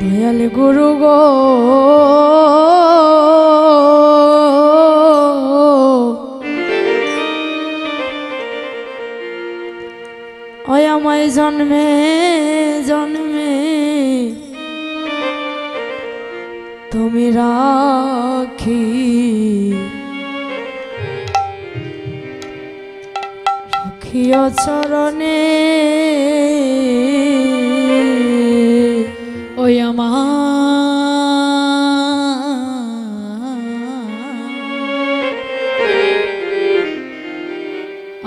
দয়াল গুরু গো ওই আমায় জন্মে জন্মে তুমি রাখি রাখিও চরণে ওই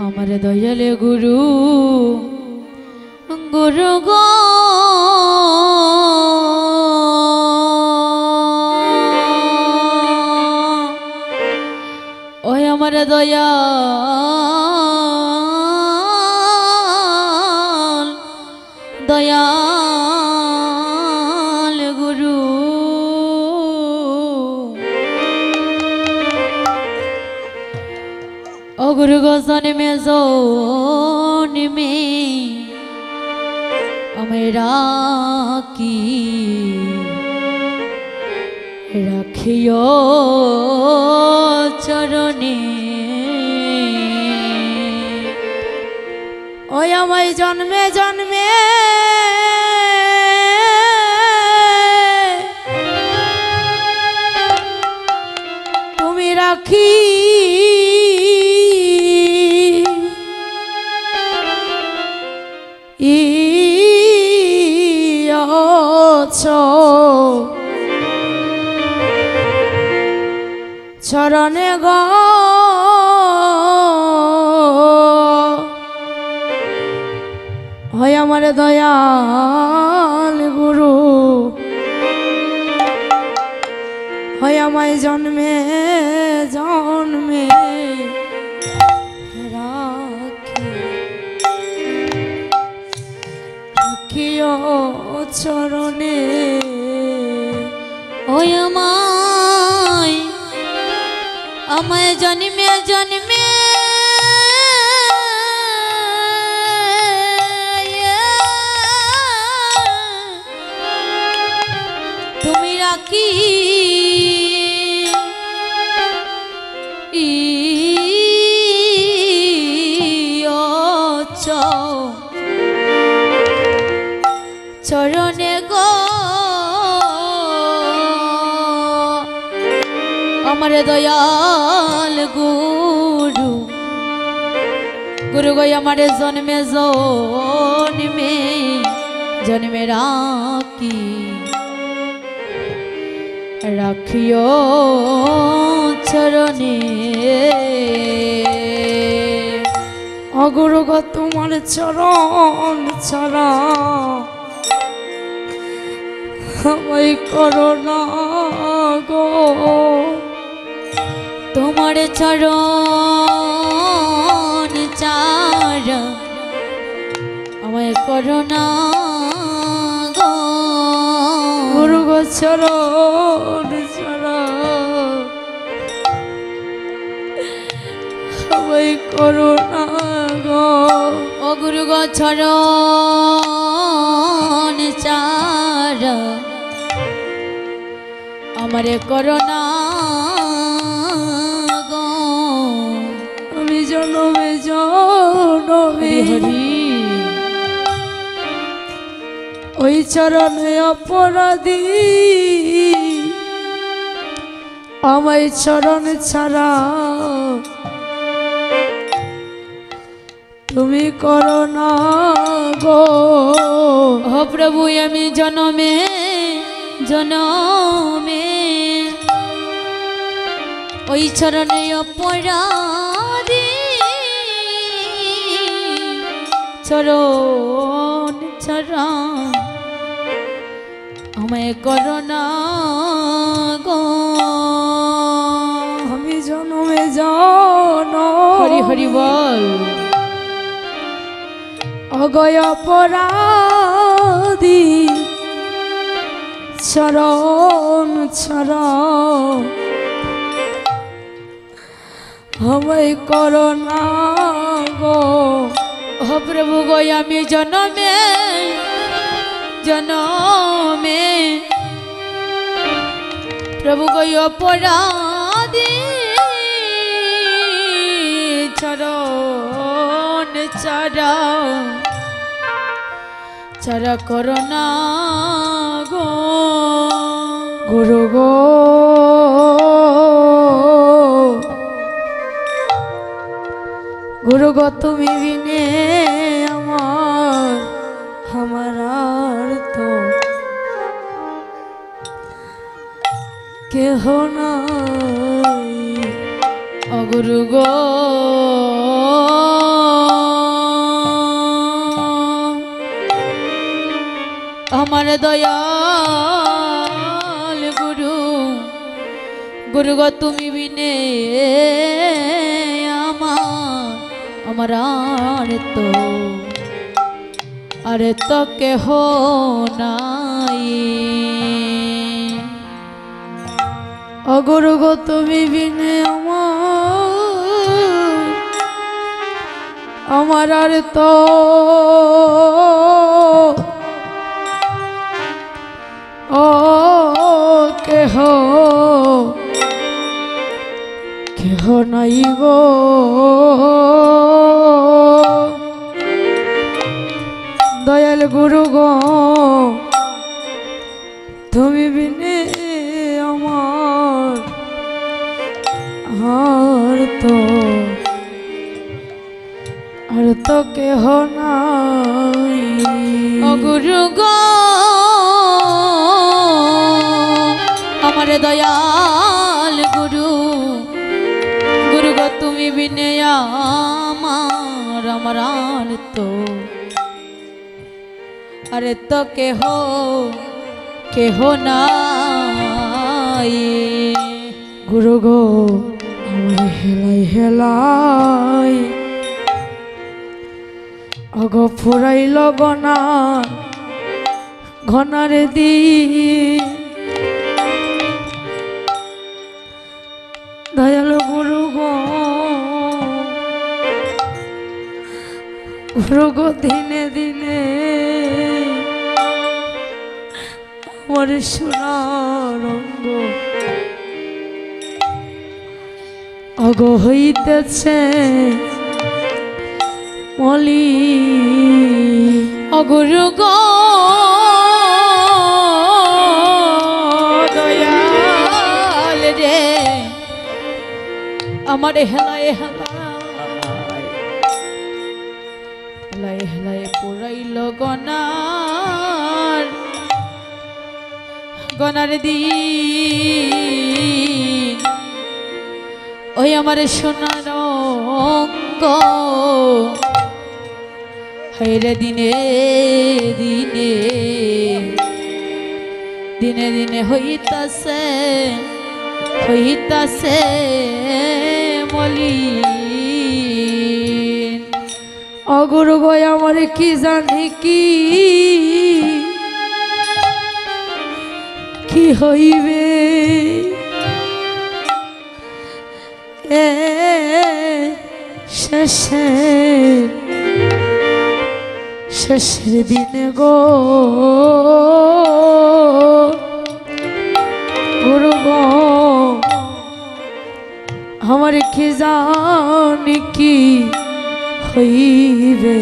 আমার দয়ালে গুরু গুরু গো ওই আমার দয়াল গুরু ও গুরু গো জন্মে জন্মে আমায় রাখি রাখিও চরণে ওই আমায় জন্মে জন্মে তুমি রাখি চরণে গো হয় আমার দয়াল গুরু হয় আমায় জন্মে জন্মে রাখিও চরণে ওই আমায় জন্মে জন্মে তুমি রাখি চরণে গো আমার দয়াল গুরু গুরু গো আমার জন্মে জন্মে জন্মে রাখি রাখিও চরণে অগুরু গো তোমার চরণ ছাড়া আমায় করো না গো তোমার চরণ চারা আমায় করো না গো গুরু গো চরণ ছাড়া আমায় করো না গো ও গুরু গো চরণ চারা আমারে করোনা গো আমি জনমে জনমে ওই চরণে অপরাধী আমায় চরণ ছাড়া তুমি করোনা গো ও প্রভু আমি জনমে জনমে ওই চরণে অপরাধী চরণ ছাড়া আমায় করোনা গো আমি জনমে জন হরি হরি বল অগয় অপরাধী চরণ ছাড়া আমায় করোনা গো ও প্রভু গো আমি জনমে জনমে প্রভু গই অপরাধী চরণ চারা চারা করোনা গো গুরু গো গুরু গো তুমি বিনে আমার আর তো কেহ নাই অগুরু গো আমার দয়াল গুরু গুরু গো তুমি বিনে আমার আর তো কেহ নাই অগুরু গো তুমি বিনে আমার আর তো ও কেহ কেহ নাই গো দয়াল গুরু গো তুমি বিনে আমার আর তো কেহ নাই ও গুরু গো আমার দয়াল গুরু গুরু গো তুমি বিনে আমার আরে তো কেহ নাই গুরু গো আমার হেলাই অগ ফুরাইল ঘনারে দিন দয়াল গুরু গো দিনে দিনে আমার সোনার রঙ্গ অগ হইতেছে মলি অগুরু গো দয়াল রে আমার হেলায় হেলায় পুরাইল গনার দিন ওই আমার সোনার অঙ্গ হাইরে দিনে দিনে হইতাছে মলিন অগুরু গো আমার কি জানি কি হইবে শেষের দিনে গো গুরু গো আমার কি জানি কি হইবে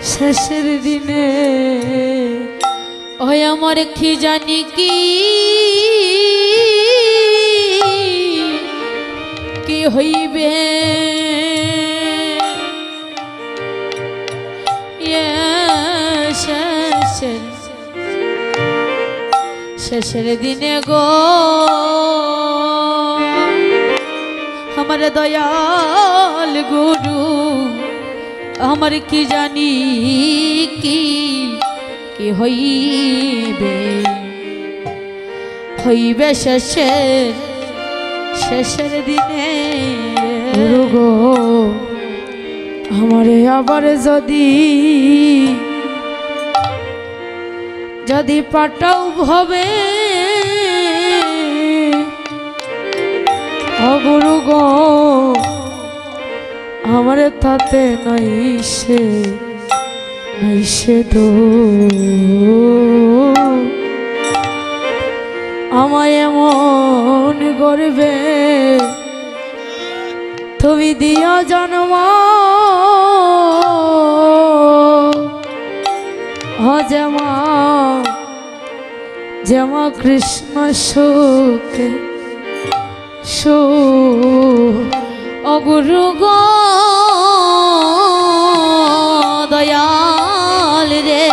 শেষের দিনে ওই আমার কি জানি কি হইবে শেষের দিনে গো আমার দয়াল গুরু আমার কি জানি কি হইবে শেষের দিনে গুরু গো আমারে আবার যদি পাঠাও ভবে গুরু গো আমারে তাতে নাই সে নিষেধ আমায় এমন করবে তুমি দিয়া জন্ম যেমা যেমা কৃষ্ণ সুখে অগুরু গো দয়াল রে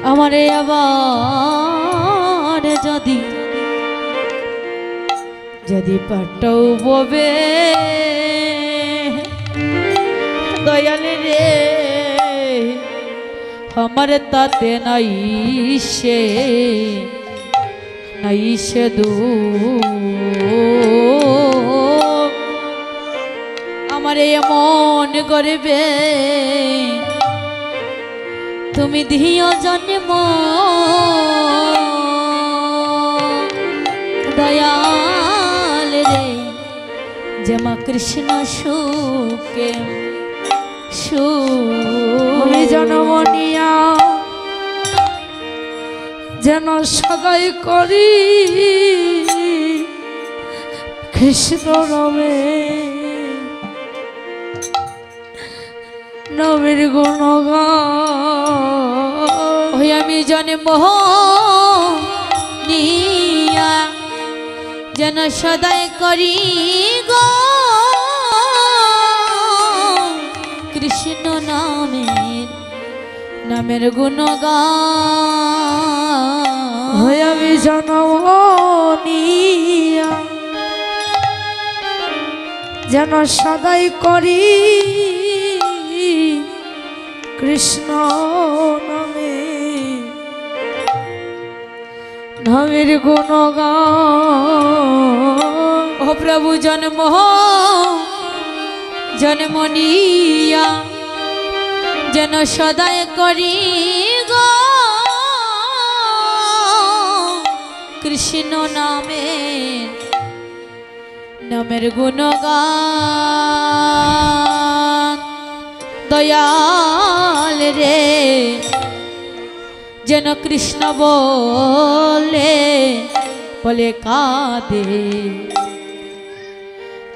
আমারে আবার যদি যদি পাটাও ববে দয়াল রে আমার তাতে নাই সে দু আমার এমন করবে তুমি দিও জন্ম দয়াল রে যেমা কৃষ্ণ সুখে আমি জন্ম নিয়া যেন সদাই করি কৃষ্ণ নবীর গুণগান আমি জন্ম নিয়া যেন সদাই করি গো কৃষ্ণ নামের গুণগান আমি জন্ম নিয়া যেন সদাই করি কৃষ্ণ নামের গুণগান ও প্রভু জন্ম নিয়া যেন সদাই করি গো কৃষ্ণ নামের গুণগান দয়াল রে যেন কৃষ্ণ বলে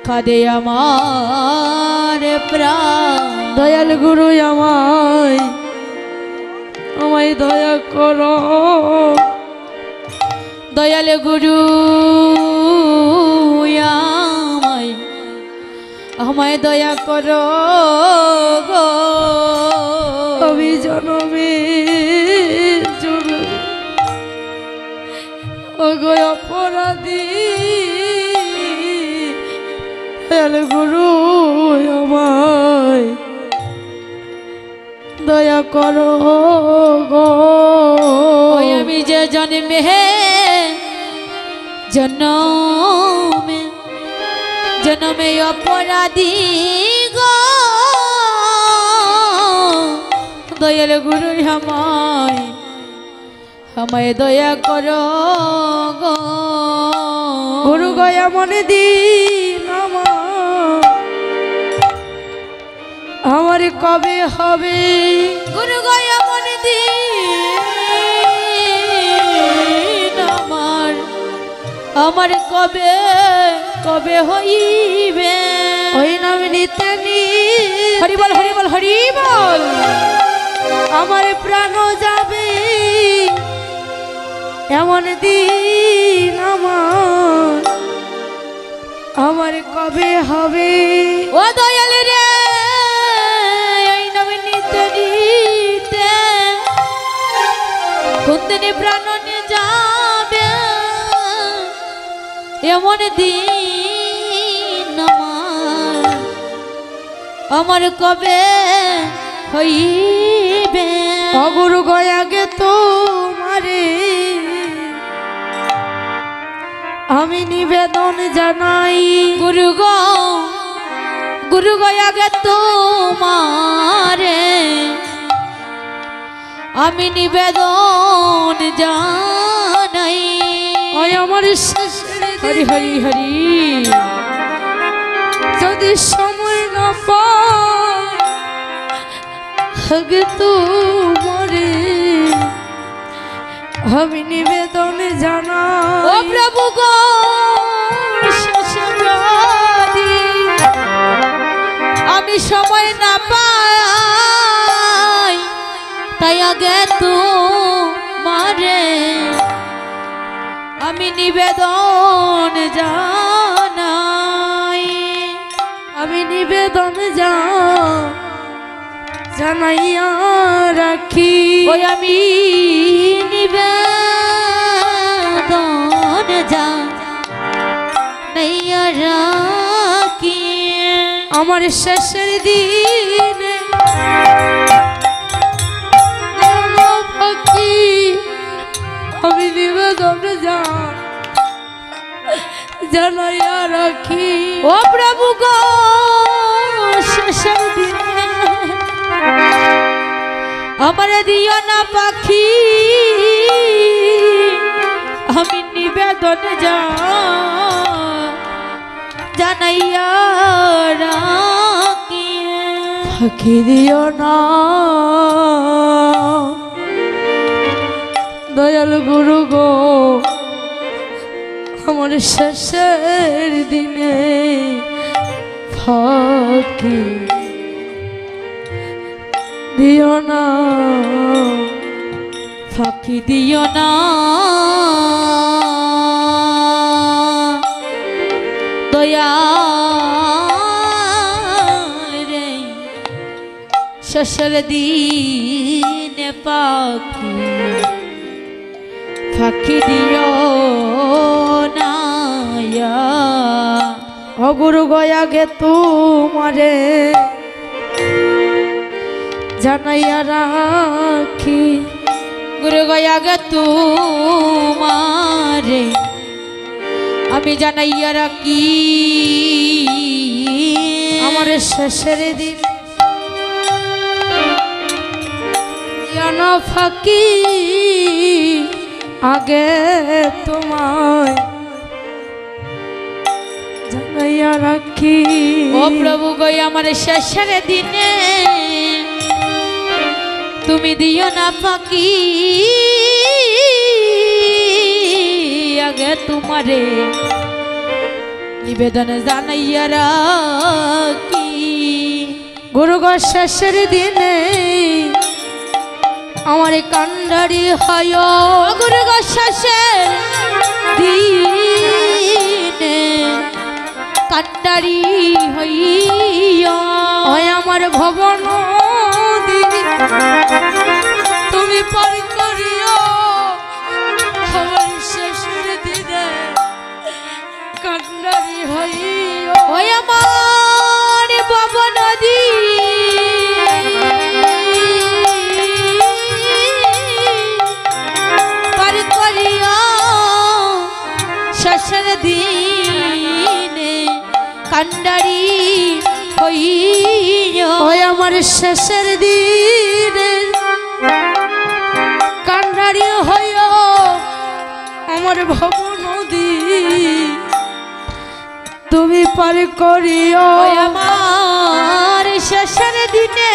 কাঁদে আমার প্রাণ দয়াল গুরু আমায় দয়া করো দয়াল গুরু আমায় দয়া করো গো আমি জনমে ও গো অপরাধী দয়াল গুরু আমায় দয়া করো গো আমি যে জন্মে অপরাধী গো দয়াল গুরু আমায় দয়া করো গো গুরু গয়া মনে দিন আমার কবে হবে গুরু গয়া মনে দিন আমার কবে হইবে ওই নাম নিতে হরি বল হরি বল হরি বল আমার প্রাণ যাবে এমন দিন আমার কবে হবে ও দয়াল রে এই নাম নিতে কুন্দিনী প্রাণ যাবে এমন দিন আমার কবে হইবে অগুরু গয়াগে তোমারে আমি নিবেদন জানাই গুরু গয়াগে তোমারে আমি নিবেদন জানাই আমার হরি হরি হরি যদি সময় না পাই আগে তোমারে আমি নিবেদন জানাই। ও প্রভু গো আমি সময় না পাই, তাই আগে তোমারে আমি নিবেদন জানাই। আমি নিবেদন জানাইয়া রাখি। ওই আমি নিবেদন জানাইয়া রাখি। আমার শেষের দিনে পাখি আমি নিবেদন জানাইয়া রাখি। ও প্রভু গো শেষের দিনে আমার দিও না পাখি, আমি নিবেদন জানাইয়া রাখি। পাখি দিও না দয়াল গুরু গো আমার শেষের দিনে ফাঁকি দিও না। ফাঁকি দিও না দয়াল রে, শেষের দিনে পাখি ফাঁকি দিও না। ও গুরু গয়া গে তোমারে জানাইয়া রাখি। গুরু গয়া গে তোমারে আমি জানাইয়া রাখি। আমার শেষের দিন জানা ফাঁকি আগে তোমায় জানাইয়া রাখি। ও প্রভু গো আমার শেষের দিনে তুমি দিও না ফাঁকি, আগে তোমারে নিবেদন জানাইয়া রাখি। গুরু গো শেষের দিনে আমার কান্ডারি হয়। গুরু গো শেষের দিনে কান্ডারি হইয়া আমার ভবন তুমি পার করিও। আমার শেষের দিনে কান্ডারি হইও। ওই আমার বাবা নদী পার করিয়া শেষের দিনে কান্ডারি হইয়া। ওই আমার শেষের দিনে কান্ডারি হইও। আমার ভব নদী তুমি পার করিও। ওই আমার শেষের দিনে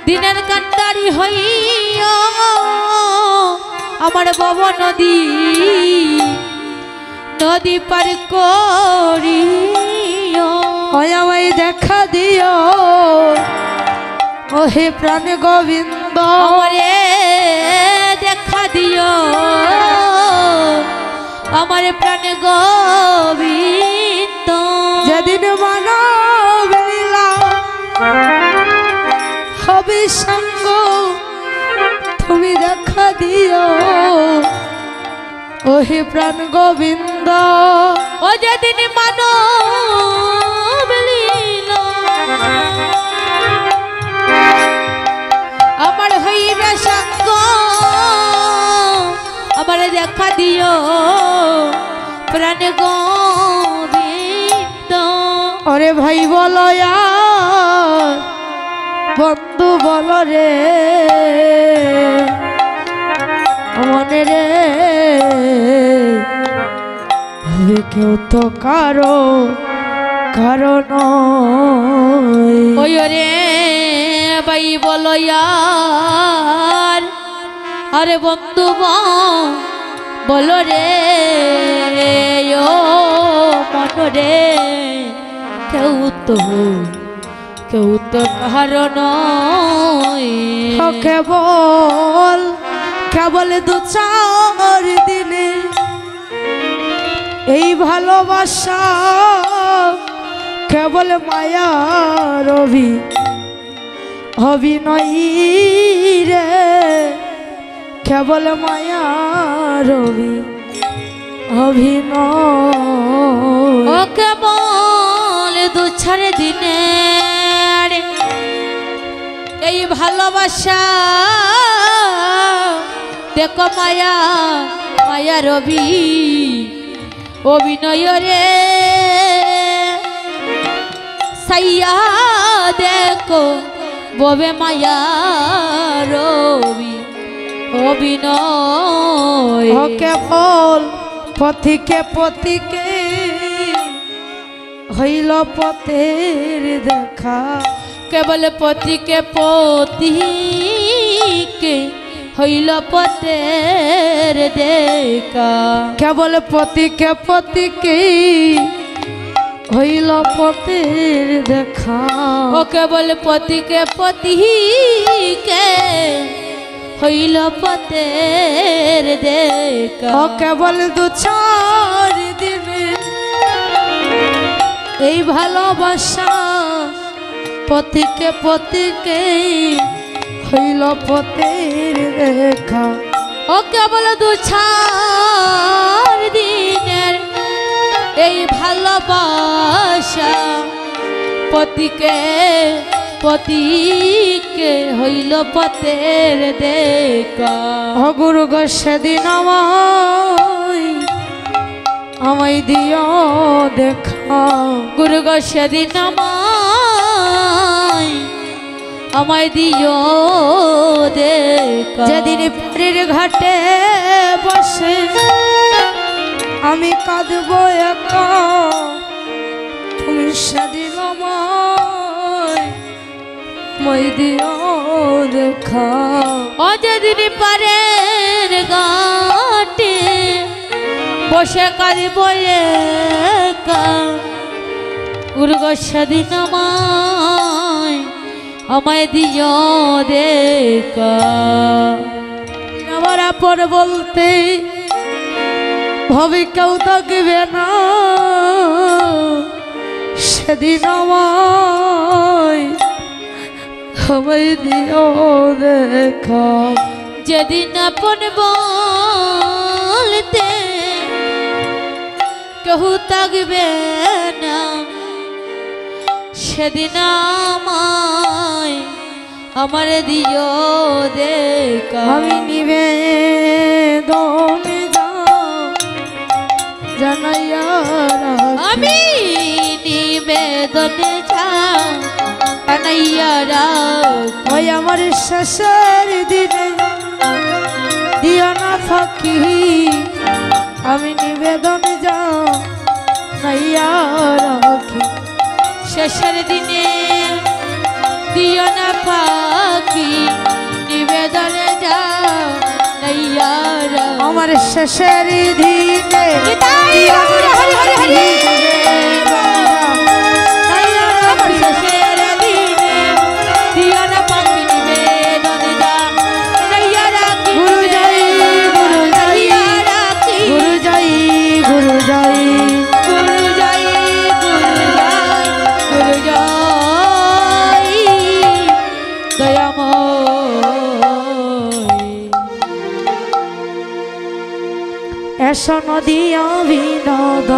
দিনের কান্ডারি হইয়া আমার বাবা নদী নদী পার করিও। আমায় দেখা দিও ও হে প্রাণ গোবিন্দ। আমারে দেখা দিও আমার প্রাণ গোবিন্দ। যেদিন মানব লীলা হবে সঙ্গ তুমি দেখা দিও ও হে প্রাণ গোবিন্দ। ও যেদিন মানব লীলা আমার হইবে সঙ্গ আমার দেখা দিও প্রাণ গোবিন্দ। ওরে ভাই বলো আর বন্ধু বলো রে মনে রে ভাবে কেউ তো কারো কারণ ওই রে ভাই বলো ইয়ার, আরে বন্ধু বলো রে ও মন রে, কেউ তো কারণ কেবল দু চার দিনে এই ভালোবাসা, কেবল মায়ার অভিনয় রে, কেবল মায়ার অভিনয়। ও কেবল দু চার দিনে এই ভালোবাসা, দেখো মায়ার অভিনয় রে, সাইয়া দেখো ববে মায়ার অভিনয়। কেবল পথিকে হইল পথের দেখা, কেবল পথিকে হইল পথের দেখা, কেবল পথিকে হইল পথের দেখা। ও কেবল পথিকে হইল পথের দেখা। ও কেবল দু চার দিনে এই ভালোবাসা, পথিকে হইল পথের দেখা। ও কেবল দু চার দিনের এই ভালোবাসা, পথিকে হইল পথের দেখা। গুরু গো সেদিন আমায় দিও দেখা, গুরু গো সেদিন আমায় দিও দেখা। যেদিন পরের ঘাটে বসে আমি কাঁদবো একা, তুমি সেদিন আমায় দিও দেখা। ও যেদিন পারের ঘাটে বসে কাঁদবো একা, গুরু গো সেদিন আমায় দিও দেখা। আমার আপন বলতে ভাবে কেউ থাকবে না, সেদিন আমায় দিও দেখা। যেদিন আপন বলতে কেউ থাকবে না, সেদিন আমার দিও দেখা। আমি নিবেদন জানাইয়া, আমি নিবেদনে জানাইয়া ওই আমার শেষের দিনে দিও না ফাঁকি, আমি নিবেদন জানাইয়া রাখি। শেষের দিনে দিও না ফাঁকি, নিবেদনে জানাইয়া আমার শেষের দিনে এসো নদিয়া বিনোদ।